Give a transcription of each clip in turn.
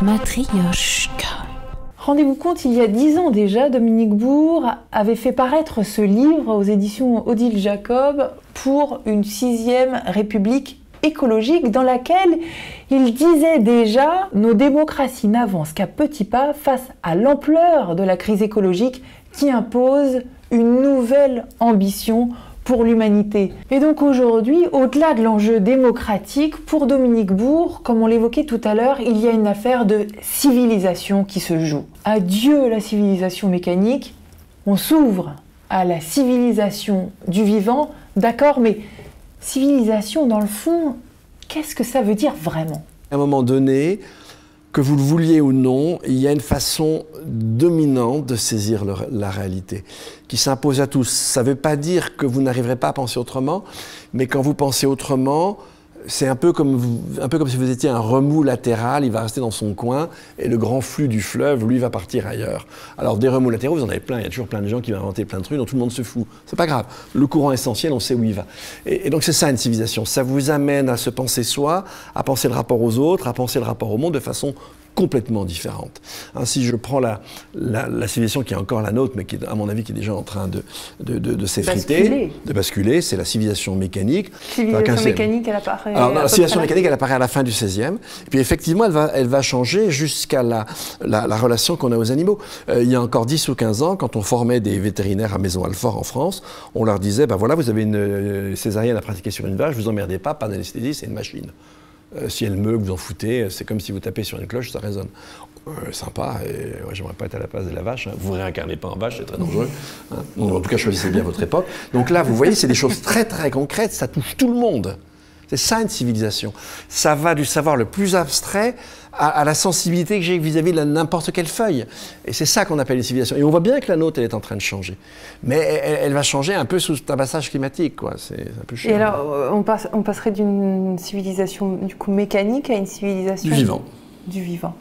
Matryoshka. Rendez-vous compte, il y a 10 ans déjà, Dominique Bourg avait fait paraître ce livre aux éditions Odile Jacob pour une 6e République écologique, dans laquelle il disait déjà « Nos démocraties n'avancent qu'à petits pas face à l'ampleur de la crise écologique qui impose une nouvelle ambition pour l'humanité ». Et donc aujourd'hui, au-delà de l'enjeu démocratique, pour Dominique Bourg, comme on l'évoquait tout à l'heure, il y a une affaire de civilisation qui se joue. Adieu la civilisation mécanique, on s'ouvre à la civilisation du vivant, d'accord, mais civilisation, dans le fond, qu'est-ce que ça veut dire vraiment? À un moment donné, que vous le vouliez ou non, il y a une façon dominante de saisir la réalité, qui s'impose à tous. Ça ne veut pas dire que vous n'arriverez pas à penser autrement, mais quand vous pensez autrement, c'est un peu comme si vous étiez un remous latéral, il va rester dans son coin, et le grand flux du fleuve, lui, va partir ailleurs. Alors des remous latéraux, vous en avez plein, il y a toujours plein de gens qui vont inventer plein de trucs dont tout le monde se fout. C'est pas grave, le courant essentiel, on sait où il va. Et donc c'est ça une civilisation, ça vous amène à se penser soi, à penser le rapport aux autres, à penser le rapport au monde de façon complètement différente. Hein, si je prends la civilisation qui est encore la nôtre, mais qui, à mon avis, qui est déjà en train de s'effriter, de basculer, c'est la civilisation mécanique. Civilisation mécanique, elle apparaît... Alors, la civilisation mécanique, elle apparaît à la fin du XVIe. Et puis, effectivement, elle va changer jusqu'à la relation qu'on a aux animaux. Il y a encore 10 ou 15 ans, quand on formait des vétérinaires à Maison-Alfort en France, on leur disait, ben voilà, vous avez une césarienne à pratiquer sur une vache, vous emmerdez pas d'anesthésie, c'est une machine. Si elle meurt, vous en foutez, c'est comme si vous tapez sur une cloche, ça résonne. Sympa, et ouais, j'aimerais pas être à la place de la vache, hein. Vous ne réincarnez pas en vache, c'est très dangereux. Hein. En tout cas, choisissez bien votre époque. Donc là, vous voyez, c'est des choses très très concrètes, ça touche tout le monde. C'est ça une civilisation. Ça va du savoir le plus abstrait à la sensibilité que j'ai vis-à-vis de n'importe quelle feuille. Et c'est ça qu'on appelle une civilisation. Et on voit bien que la nôtre, elle est en train de changer. Mais elle va changer un peu sous ce tabassage climatique, quoi. C'est un peu chiant. Et alors, on passerait d'une civilisation du coup mécanique à une civilisation du vivant. Du vivant.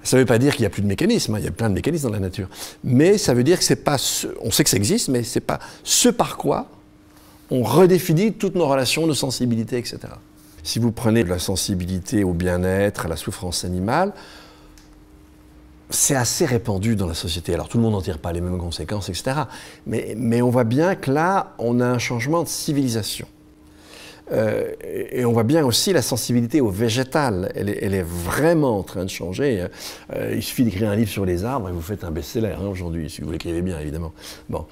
Ça ne veut pas dire qu'il n'y a plus de mécanismes, hein. Il y a plein de mécanismes dans la nature. Mais ça veut dire que c'est pas... On sait que ça existe, mais c'est pas ce par quoi on redéfinit toutes nos relations, nos sensibilités, etc. Si vous prenez de la sensibilité au bien-être, à la souffrance animale, c'est assez répandu dans la société. Alors tout le monde n'en tire pas les mêmes conséquences, etc. Mais on voit bien que là, on a un changement de civilisation. Et on voit bien aussi la sensibilité au végétal. Elle est vraiment en train de changer. Il suffit d'écrire un livre sur les arbres et vous faites un best-seller hein, aujourd'hui, si vous l'écrivez bien, évidemment. Bon.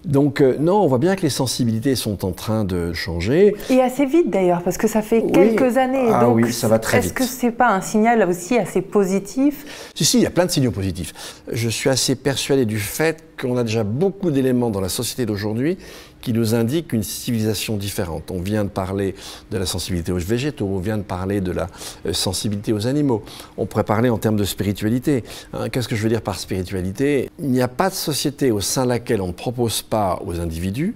Donc, non, on voit bien que les sensibilités sont en train de changer. Et assez vite d'ailleurs, parce que ça fait quelques années. Ah donc, oui, ça va très vite. Est-ce que ce n'est pas un signal aussi assez positif? Si, il y a plein de signaux positifs. Je suis assez persuadé du fait qu'on a déjà beaucoup d'éléments dans la société d'aujourd'hui qui nous indiquent une civilisation différente. On vient de parler de la sensibilité aux végétaux, on vient de parler de la sensibilité aux animaux. On pourrait parler en termes de spiritualité. Hein, qu'est-ce que je veux dire par spiritualité? Il n'y a pas de société au sein de laquelle on ne propose pas aux individus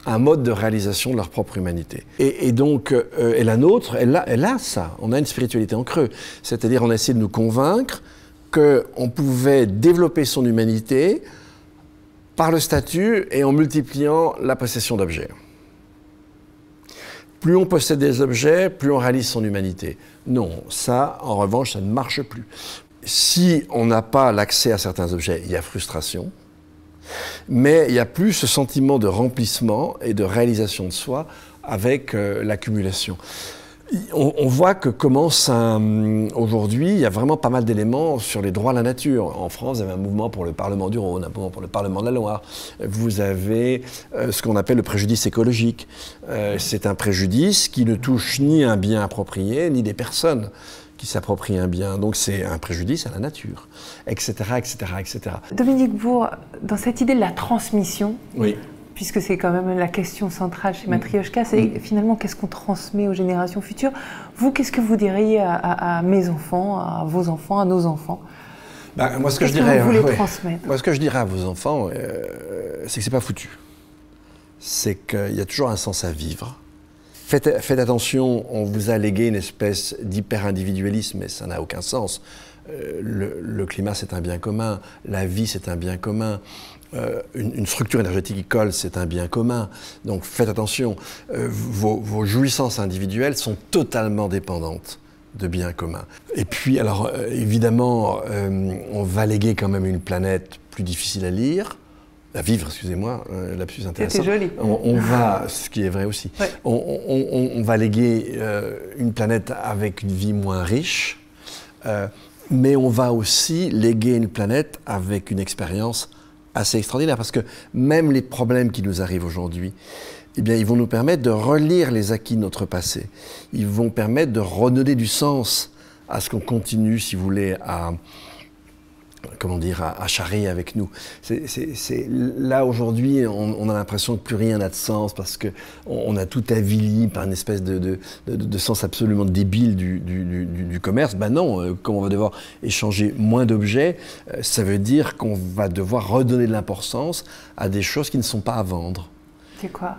un mode de réalisation de leur propre humanité. Et donc, et la nôtre, elle a ça. On a une spiritualité en creux. C'est-à-dire, on a essayé de nous convaincre qu'on pouvait développer son humanité par le statut et en multipliant la possession d'objets. Plus on possède des objets, plus on réalise son humanité. Non, ça, en revanche, ça ne marche plus. Si on n'a pas l'accès à certains objets, il y a frustration, mais il n'y a plus ce sentiment de remplissement et de réalisation de soi avec l'accumulation. On voit que commence aujourd'hui, il y a vraiment pas mal d'éléments sur les droits à la nature. En France, vous avez un mouvement pour le Parlement du Rhône, un mouvement pour le Parlement de la Loire. Vous avez ce qu'on appelle le préjudice écologique. C'est un préjudice qui ne touche ni un bien approprié, ni des personnes qui s'approprient un bien. Donc c'est un préjudice à la nature, etc., etc., etc. Dominique Bourg, dans cette idée de la transmission, oui. Puisque c'est quand même la question centrale chez Matryoshka, c'est finalement qu'est-ce qu'on transmet aux générations futures. Vous, qu'est-ce que vous diriez à mes enfants, à vos enfants, à nos enfants? Moi, ce que je dirais, transmettre moi, ce que je dirais à vos enfants, c'est que c'est pas foutu. C'est qu'il y a toujours un sens à vivre. Faites attention, on vous a légué une espèce d'hyper-individualisme, mais ça n'a aucun sens. Le climat, c'est un bien commun. La vie, c'est un bien commun. Une structure énergétique qui colle, c'est un bien commun. Donc faites attention, vos jouissances individuelles sont totalement dépendantes de bien commun. Et puis, alors, évidemment, on va léguer quand même une planète plus difficile à vivre, excusez-moi, la plus intéressante. C'était joli. On va, ce qui est vrai aussi, ouais. on va léguer une planète avec une vie moins riche, mais on va aussi léguer une planète avec une expérience assez extraordinaire, parce que même les problèmes qui nous arrivent aujourd'hui, eh bien, ils vont nous permettre de relire les acquis de notre passé. Ils vont permettre de redonner du sens à ce qu'on continue, si vous voulez, à charrer avec nous. Là, aujourd'hui, on a l'impression que plus rien n'a de sens parce qu'on a tout avili par une espèce de sens absolument débile du commerce. Ben non, comme on va devoir échanger moins d'objets, ça veut dire qu'on va devoir redonner de l'importance à des choses qui ne sont pas à vendre. C'est quoi ?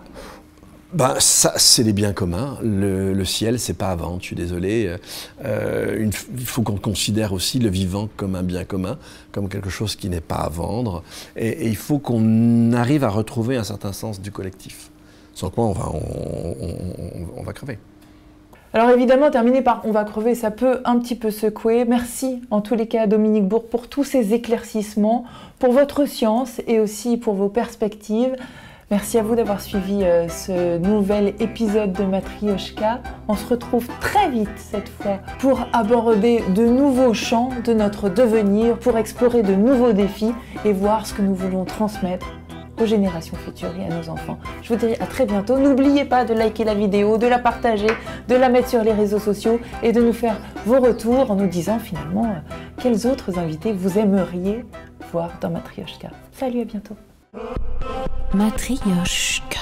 Ben, ça, c'est les biens communs. Le ciel, c'est pas à vendre, je suis désolé. Il faut qu'on considère aussi le vivant comme un bien commun, comme quelque chose qui n'est pas à vendre. Et il faut qu'on arrive à retrouver un certain sens du collectif. Sans quoi, on va crever. Alors évidemment, terminer par « on va crever », ça peut un petit peu secouer. Merci en tous les cas à Dominique Bourg pour tous ces éclaircissements, pour votre science et aussi pour vos perspectives. Merci à vous d'avoir suivi ce nouvel épisode de Matrioshka. On se retrouve très vite cette fois pour aborder de nouveaux champs de notre devenir, pour explorer de nouveaux défis et voir ce que nous voulons transmettre aux générations futures et à nos enfants. Je vous dis à très bientôt. N'oubliez pas de liker la vidéo, de la partager, de la mettre sur les réseaux sociaux et de nous faire vos retours en nous disant finalement quels autres invités vous aimeriez voir dans Matrioshka. Salut, à bientôt. Matrioshka.